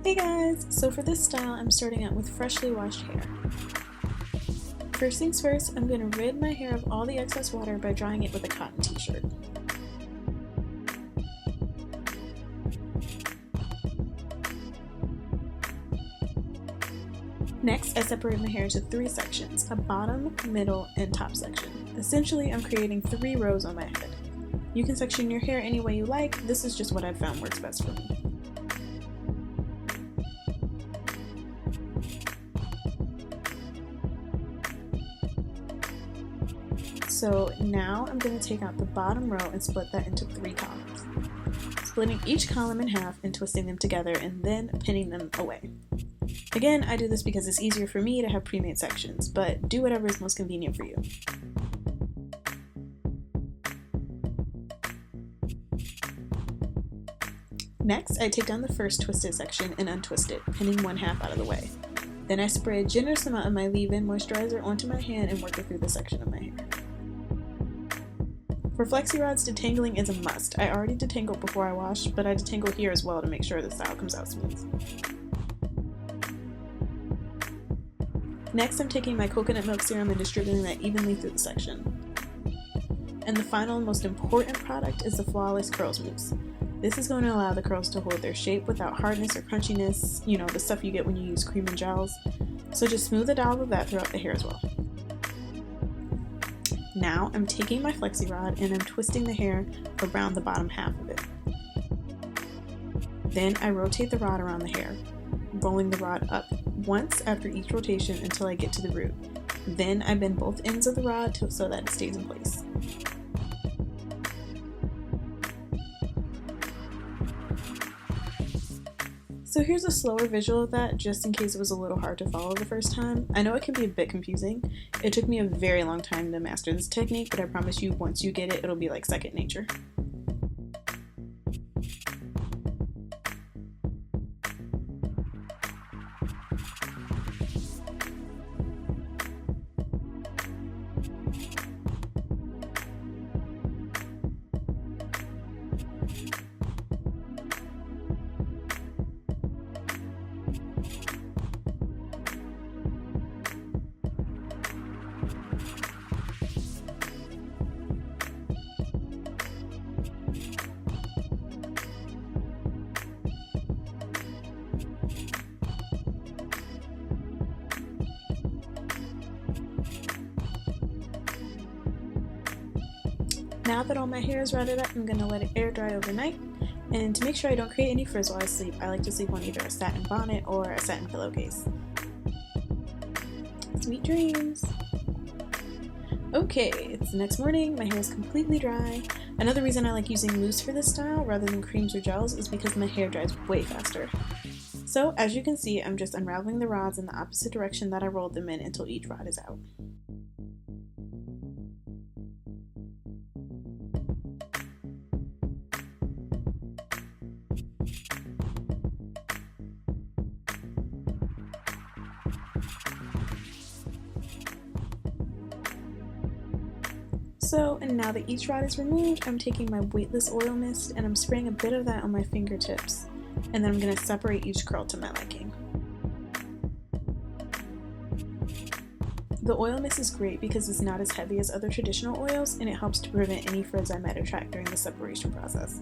Hey guys! So for this style, I'm starting out with freshly washed hair. First things first, I'm going to rid my hair of all the excess water by drying it with a cotton t-shirt. Next, I separate my hair into 3 sections, a bottom, middle, and top section. Essentially, I'm creating 3 rows on my head. You can section your hair any way you like, this is just what I've found works best for me. So now I'm going to take out the bottom row and split that into 3 columns. Splitting each column in half and twisting them together and then pinning them away. Again, I do this because it's easier for me to have pre-made sections, but do whatever is most convenient for you. Next, I take down the first twisted section and untwist it, pinning 1/2 out of the way. Then I spray a generous amount of my leave-in moisturizer onto my hand and work it through the section of my hair. For flexi rods, detangling is a must. I already detangled before I wash, but I detangle here as well to make sure the style comes out smooth. Next, I'm taking my coconut milk serum and distributing that evenly through the section. And the final and most important product is the Flawless Curls Mousse. This is going to allow the curls to hold their shape without hardness or crunchiness, you know, the stuff you get when you use cream and gels. So just smooth a dollop of that throughout the hair as well. Now I'm taking my flexi rod and I'm twisting the hair around the bottom half of it. Then I rotate the rod around the hair, rolling the rod up once after each rotation until I get to the root. Then I bend both ends of the rod so that it stays in place. So here's a slower visual of that, just in case it was a little hard to follow the first time. I know it can be a bit confusing. It took me a very long time to master this technique, but I promise you, once you get it, it'll be like second nature. Now that all my hair is rotted up, I'm going to let it air dry overnight. And to make sure I don't create any frizz while I sleep, I like to sleep on either a satin bonnet or a satin pillowcase. Sweet dreams! Okay, it's the next morning, my hair is completely dry. Another reason I like using mousse for this style rather than creams or gels is because my hair dries way faster. So as you can see, I'm just unraveling the rods in the opposite direction that I rolled them in until each rod is out. So, and now that each rod is removed, I'm taking my weightless oil mist and I'm spraying a bit of that on my fingertips. And then I'm going to separate each curl to my liking. The oil mist is great because it's not as heavy as other traditional oils and it helps to prevent any frizz I might attract during the separation process.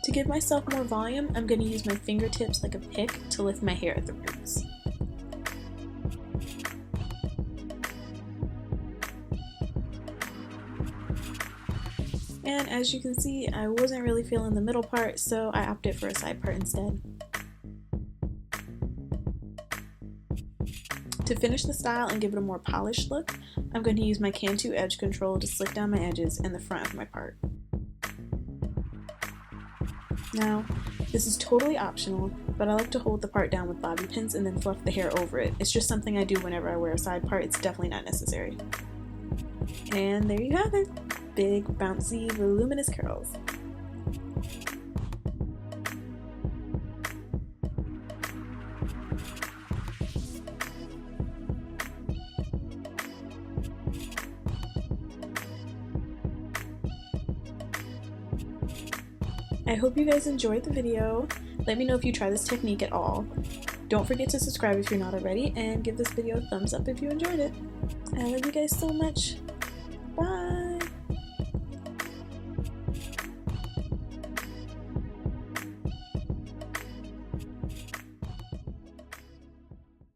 To give myself more volume, I'm going to use my fingertips like a pick to lift my hair at the roots. And as you can see, I wasn't really feeling the middle part, so I opted for a side part instead. To To finish the style and give it a more polished look, I'm going to use my Cantu edge control to slick down my edges and the front of my part. Now, this is totally optional, but I like to hold the part down with bobby pins and then fluff the hair over it. It's just something I do whenever I wear a side part. It's definitely not necessary. And there you have it. Big, bouncy, voluminous curls. I hope you guys enjoyed the video. Let me know if you try this technique at all. Don't forget to subscribe if you're not already, and give this video a thumbs up if you enjoyed it. I love you guys so much. Bye!